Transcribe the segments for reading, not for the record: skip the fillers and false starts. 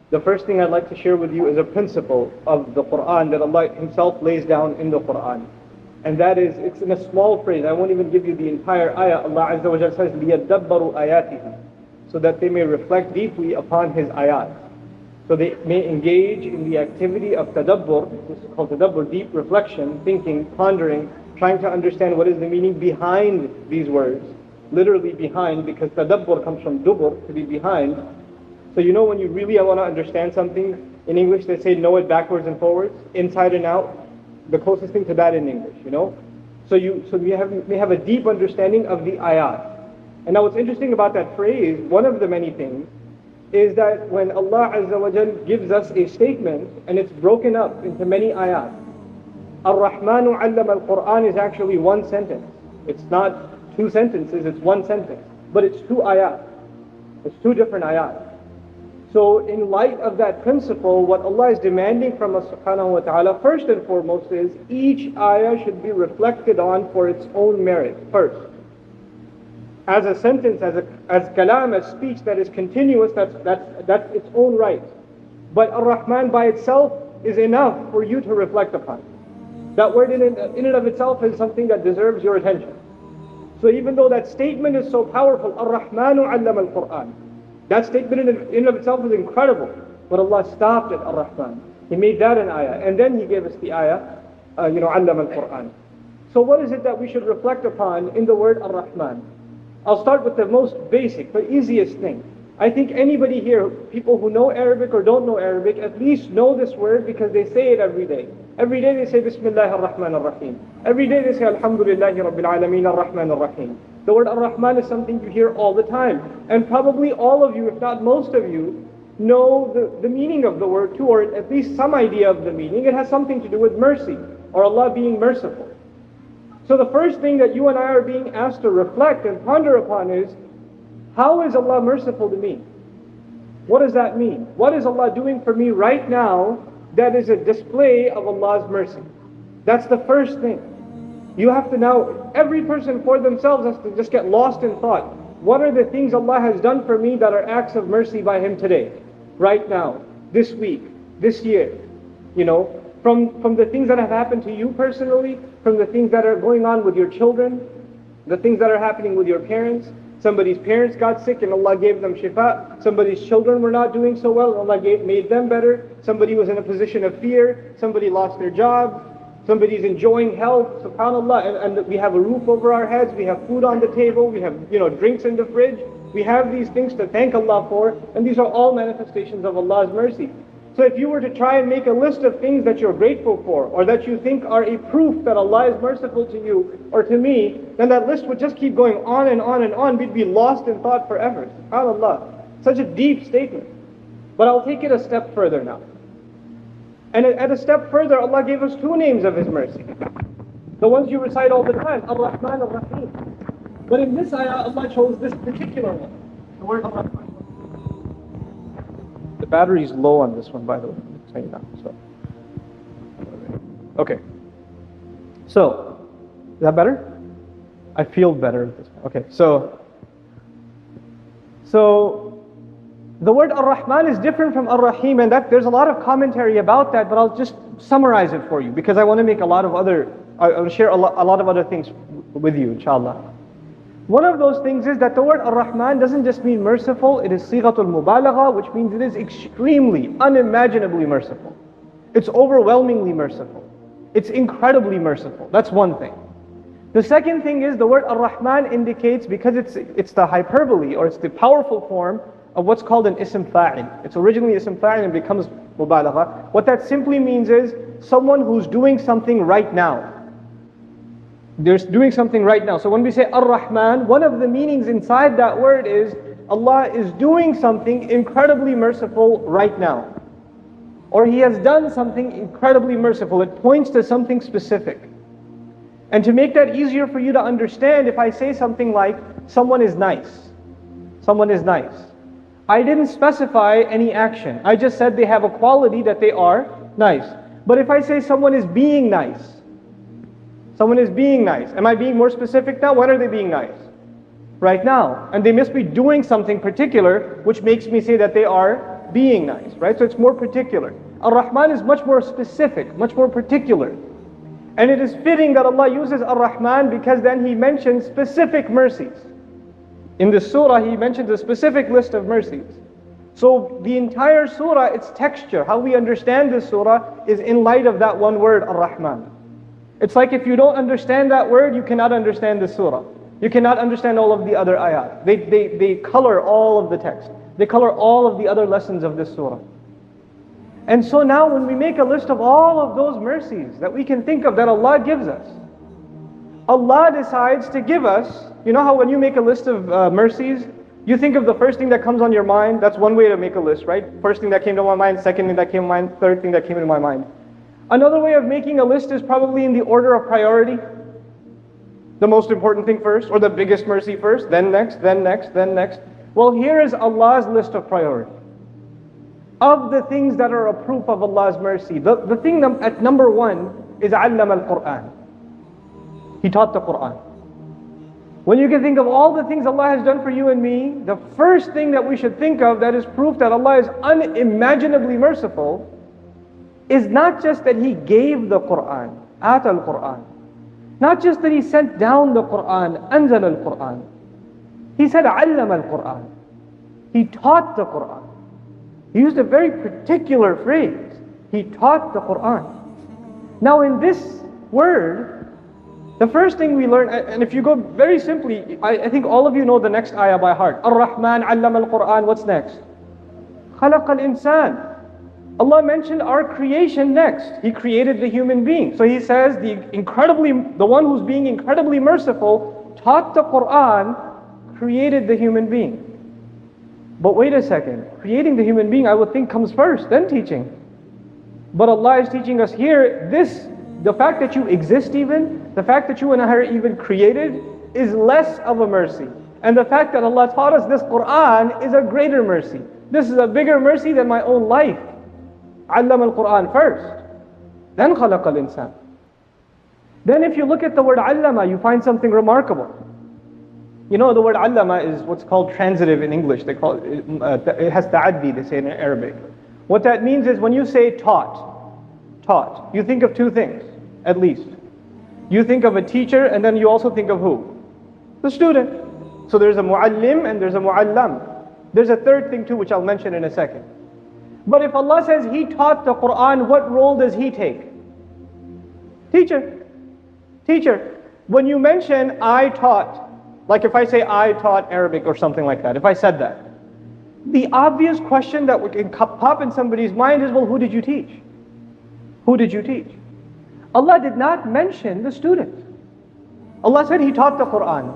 The first thing I'd like to share with you is a principle of the Quran that Allah Himself lays down in the Quran. And that is, it's in a small phrase. I won't even give you the entire ayah. Allah Azza wa Jalla says, لِيَدَّبَّرُوا آيَاتِهِ, so that they may reflect deeply upon His ayat. So they may engage in the activity of tadabbur. This is called tadabbur, deep reflection, thinking, pondering, trying to understand what is the meaning behind these words. Literally behind, because tadabbur comes from dubur, to be behind. So you know when you really want to understand something, in English they say know it backwards and forwards, inside and out. The closest thing to that in English, you know. So you may have a deep understanding of the ayat. And now what's interesting about that phrase, one of the many things, is that when Allah Azza wa Jal gives us a statement and it's broken up into many ayat, Ar-Rahmanu 'allama al-Quran is actually one sentence. It's not two sentences, it's one sentence. But it's two ayat. It's two different ayat. So in light of that principle, what Allah is demanding from us subhanahu wa ta'ala, first and foremost, is each ayah should be reflected on for its own merit first. As a sentence, as kalam, as speech that is continuous, that's its own right. But Ar-Rahman by itself is enough for you to reflect upon. That word in and of itself is something that deserves your attention. So even though that statement is so powerful, Ar-Rahmanu 'allama al-Quran, that statement in and of itself is incredible. But Allah stopped at Ar-Rahman. He made that an ayah. And then He gave us the ayah, 'allama al-Quran. So what is it that we should reflect upon in the word Ar-Rahman? I'll start with the most basic, the easiest thing. I think anybody here, people who know Arabic or don't know Arabic, at least know this word because they say it every day. Every day they say Bismillah ar-Rahman ar-Rahim. Every day they say Alhamdulillahi Rabbil Alameen ar-Rahman ar-Rahim. The word Ar-Rahman is something you hear all the time. And probably all of you, if not most of you, know the meaning of the word too, or at least some idea of the meaning. It has something to do with mercy, or Allah being merciful. So the first thing that you and I are being asked to reflect and ponder upon is, how is Allah merciful to me? What does that mean? What is Allah doing for me right now that is a display of Allah's mercy? That's the first thing. You have to now, every person for themselves has to just get lost in thought. What are the things Allah has done for me that are acts of mercy by Him today, right now, this week, this year? You know, from the things that have happened to you personally, from the things that are going on with your children, the things that are happening with your parents. Somebody's parents got sick and Allah gave them shifa. Somebody's children were not doing so well and Allah made them better. Somebody was in a position of fear. Somebody lost their job. Somebody's enjoying health, subhanAllah, and we have a roof over our heads, we have food on the table, we have drinks in the fridge. We have these things to thank Allah for, and these are all manifestations of Allah's mercy. So if you were to try and make a list of things that you're grateful for, or that you think are a proof that Allah is merciful to you or to me, then that list would just keep going on and on and on. We'd be lost in thought forever. SubhanAllah. Such a deep statement. But I'll take it a step further now. And at a step further, Allah gave us two names of His mercy. The ones you recite all the time, Ar-Rahman Ar-Rahim. But in this ayah, Allah chose this particular one, the word Ar-Rahman. The battery is low on this one, by the way. I'm saying that. So, okay. So, is that better? I feel better at this point. Okay. So the word Ar-Rahman is different from Ar-Rahim, and that there's a lot of commentary about that. But I'll just summarize it for you because I want to make I want to share a lot of other things with you, inshallah. One of those things is that the word Ar-Rahman doesn't just mean merciful, it is sighatul mubalagha, which means it is extremely, unimaginably merciful. It's overwhelmingly merciful. It's incredibly merciful. That's one thing. The second thing is the word Ar-Rahman indicates, because it's the hyperbole, or it's the powerful form of what's called an ism fa'il. It's originally ism fa'il and becomes mubalagha. What that simply means is someone who's doing something right now. They're doing something right now. So when we say Ar-Rahman, one of the meanings inside that word is Allah is doing something incredibly merciful right now. Or He has done something incredibly merciful. It points to something specific. And to make that easier for you to understand, if I say something like, someone is nice. Someone is nice. I didn't specify any action. I just said they have a quality that they are nice. But if I say someone is being nice, someone is being nice. Am I being more specific now? When are they being nice? Right now. And they must be doing something particular, which makes me say that they are being nice, right? So it's more particular. Ar-Rahman is much more specific, much more particular. And it is fitting that Allah uses Ar-Rahman because then He mentions specific mercies. In this surah, He mentions a specific list of mercies. So the entire surah, its texture, how we understand this surah is in light of that one word, Ar-Rahman. It's like if you don't understand that word, you cannot understand this surah. You cannot understand all of the other ayat. They color all of the text. They color all of the other lessons of this surah. And so now when we make a list of all of those mercies that we can think of that Allah gives us, Allah decides to give us, you know how when you make a list of mercies, you think of the first thing that comes on your mind. That's one way to make a list, right? First thing that came to my mind, second thing that came to my mind, third thing that came into my mind. Another way of making a list is probably in the order of priority. The most important thing first, or the biggest mercy first, then next, then next, then next. Well, here is Allah's list of priority. Of the things that are a proof of Allah's mercy, the thing at number one is Allama al-Quran. He taught the Quran. When you can think of all the things Allah has done for you and me, the first thing that we should think of that is proof that Allah is unimaginably merciful is not just that He gave the Quran, Ata al-Quran. Not just that He sent down the Quran, Anzal al-Quran. He said Allama al-Quran. He taught the Quran. He used a very particular phrase. He taught the Quran. Now in this word, the first thing we learn, and if you go very simply, I think all of you know the next ayah by heart. Ar-Rahman allama al-Quran, what's next? Khalaq al-insan. Allah mentioned our creation next. He created the human being. So He says the one who's being incredibly merciful taught the Quran, created the human being. But wait a second, creating the human being I would think comes first, then teaching. But Allah is teaching us here, the fact that you exist even, the fact that you and I are even created is less of a mercy. And the fact that Allah taught us this Quran is a greater mercy. This is a bigger mercy than my own life. Allam al-Quran first, then khalaq al-insan. Then if you look at the word allama, you find something remarkable. You know the word allama is what's called transitive in English. They call it has ta'addi, they say in Arabic. What that means is when you say taught, you think of two things, at least. You think of a teacher and then you also think of who? The student. So there's a muallim and there's a muallam. There's a third thing too which I'll mention in a second. But if Allah says He taught the Quran, what role does He take? Teacher. When you mention I taught, like if I say I taught Arabic or something like that, if I said that, the obvious question that can pop in somebody's mind is, well, who did you teach? Who did you teach? Allah did not mention the student. Allah said He taught the Quran.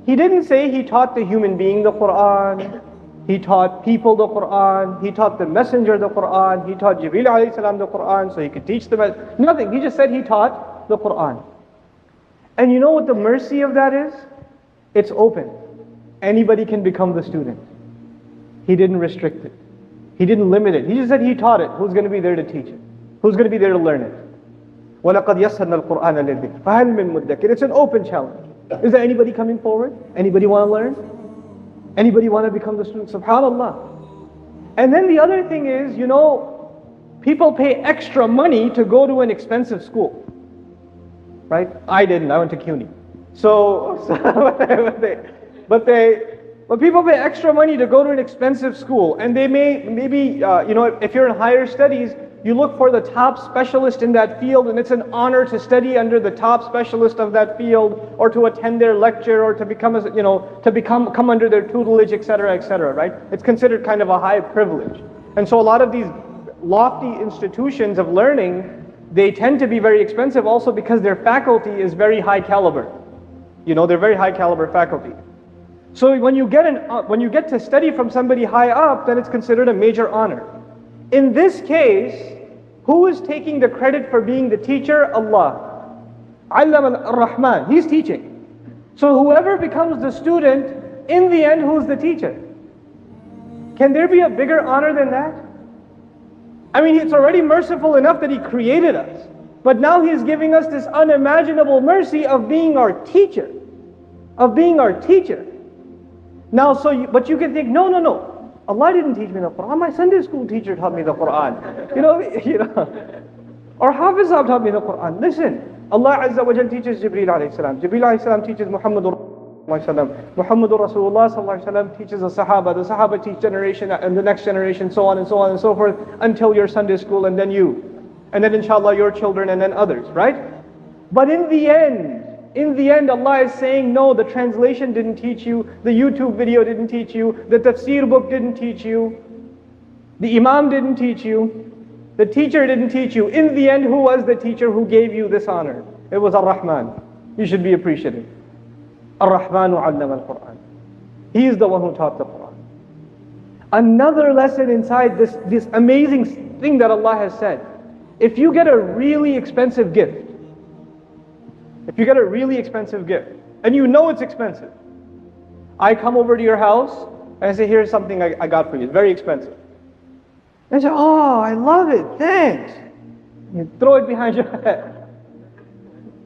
He didn't say He taught the human being the Quran. He taught people the Quran. He taught the messenger the Quran. He taught Jibreel alayhi salam the Quran so he could teach them. Nothing. He just said He taught the Quran. And you know what the mercy of that is? It's open. Anybody can become the student. He didn't restrict it. He didn't limit it. He just said He taught it. Who's going to be there to teach it? Who's going to be there to learn it? وَلَقَدْ يَسَّرْنَا الْقُرْآنَ لِلذِّكْرِ فَهَلْ مِن مُدَّكِرٍ. It's an open challenge. Is there anybody coming forward? Anybody want to learn? Anybody want to become the student? SubhanAllah. And then the other thing is, you know, people pay extra money to go to an expensive school. Right? I didn't. I went to CUNY. But people pay extra money to go to an expensive school, and they maybe if you're in higher studies, you look for the top specialist in that field, and it's an honor to study under the top specialist of that field, or to attend their lecture, or to come under their tutelage, etc., right? It's considered kind of a high privilege. And so a lot of these lofty institutions of learning, they tend to be very expensive also because their faculty is very high caliber. They're very high caliber faculty. So when you get to study from somebody high up, then it's considered a major honor. In this case, who is taking the credit for being the teacher? Allah. Allama al-Rahman. He's teaching. So whoever becomes the student, in the end, who's the teacher? Can there be a bigger honor than that? I mean, it's already merciful enough that He created us. But now He's giving us this unimaginable mercy of being our teacher. Now, but you can think, no. Allah didn't teach me the Quran. My Sunday school teacher taught me the Quran. Or Hafiz Sahib taught me the Quran. Listen, Allah Azza wa Jal teaches Jibreel alayhi salam. Jibreel alayhi salam teaches Muhammadur Rasulullah sallallahu alaihi wasallam teaches the Sahaba teach generation and the next generation, so on and so on and so forth, until your Sunday school and then you. And then inshallah your children and then others, right? But in the end, Allah is saying, no, the translation didn't teach you, the YouTube video didn't teach you, the tafsir book didn't teach you, the imam didn't teach you, the teacher didn't teach you. In the end, who was the teacher who gave you this honor? It was Ar-Rahman. You should be appreciative. Ar-Rahmanu allama al-Quran. He is the one who taught the Quran. Another lesson inside this amazing thing that Allah has said. If you get a really expensive gift, and you know it's expensive, I come over to your house and I say, here's something I got for you, it's very expensive. And I say, oh, I love it, thanks. You throw it behind your head,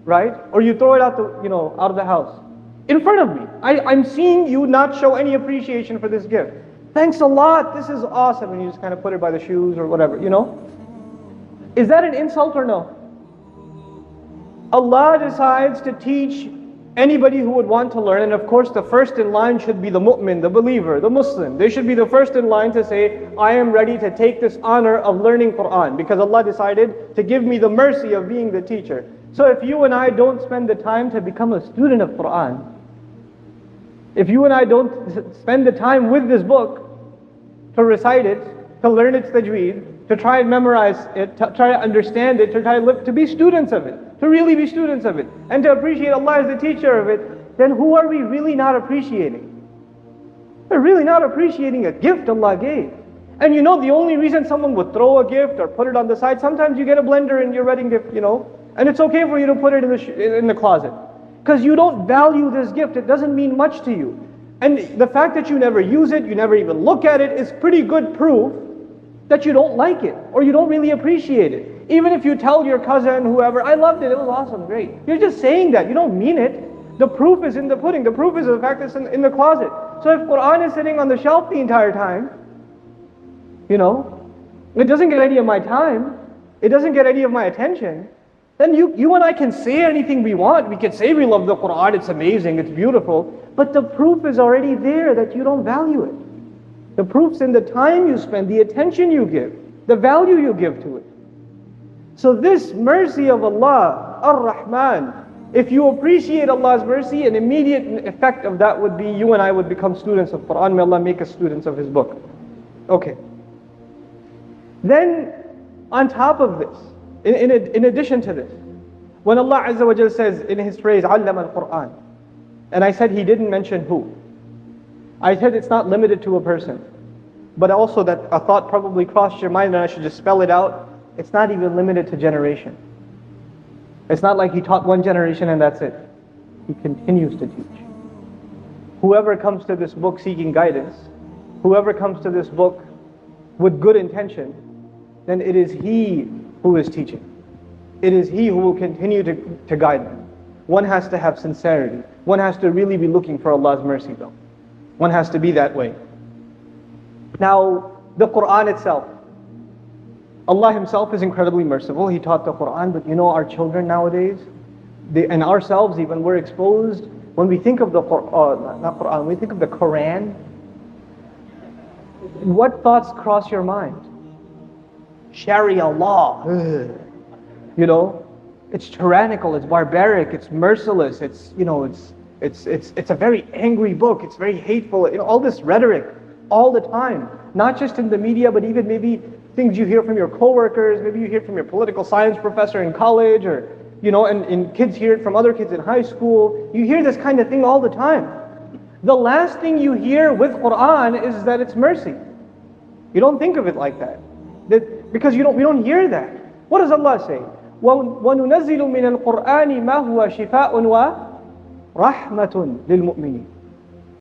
right? Or you throw it out of the house. In front of me. I'm seeing you not show any appreciation for this gift. Thanks a lot, this is awesome. And you just kind of put it by the shoes or whatever, Is that an insult or no? Allah decides to teach anybody who would want to learn, and of course the first in line should be the mu'min, the believer, the Muslim. They should be the first in line to say, I am ready to take this honor of learning Quran, because Allah decided to give me the mercy of being the teacher. So if you and I don't spend the time to become a student of Quran, if you and I don't spend the time with this book to recite it, to learn its tajweed, to try and memorize it, to try to understand it, to try to live, to be students of it, to really be students of it, and to appreciate Allah as the teacher of it, then who are we really not appreciating? We're really not appreciating a gift Allah gave. And the only reason someone would throw a gift or put it on the side, sometimes you get a blender in your wedding gift, and it's okay for you to put it in the closet. Because you don't value this gift, it doesn't mean much to you. And the fact that you never use it, you never even look at it, is pretty good proof that you don't like it, or you don't really appreciate it. Even if you tell your cousin, whoever, I loved it, it was awesome, great. You're just saying that, you don't mean it. The proof is in the pudding, the proof is the fact that it's in the closet. So if Quran is sitting on the shelf the entire time, it doesn't get any of my time, it doesn't get any of my attention, then you and I can say anything we want. We can say we love the Quran, it's amazing, it's beautiful, but the proof is already there that you don't value it. The proof's in the time you spend, the attention you give, the value you give to it. So this mercy of Allah, Ar-Rahman, if you appreciate Allah's mercy, an immediate effect of that would be you and I would become students of Quran. May Allah make us students of His book. Okay. Then, on top of this, in addition to this, when Allah Azza wa Jal says in His phrase, Allama al-Quran, and I said He didn't mention who. I said it's not limited to a person, but also that a thought probably crossed your mind and I should just spell it out. It's not even limited to generation. It's not like He taught one generation and that's it. He continues to teach. Whoever comes to this book seeking guidance, whoever comes to this book with good intention, then it is He who is teaching. It is He who will continue to guide them. One has to have sincerity. One has to really be looking for Allah's mercy though. One has to be that way. Now, the Quran itself. Allah Himself is incredibly merciful. He taught the Quran, but our children nowadays, and ourselves even, we're exposed. When we think of the Quran, when we think of the Quran, what thoughts cross your mind? Sharia law. It's tyrannical, it's barbaric, it's merciless, it's a very angry book, it's very hateful, all this rhetoric all the time. Not just in the media, but even maybe things you hear from your coworkers, maybe you hear from your political science professor in college, or and kids hear it from other kids in high school. You hear this kind of thing all the time. The last thing you hear with Quran is that it's mercy. You don't think of it like that. Because we don't hear that. What does Allah say? وَنُنَزِّلُ مِنَ الْقُرْآنِ مَا هُوَ شِفَاءٌ وَرَحْمَةٌ لِلْمُؤْمِنِينَ.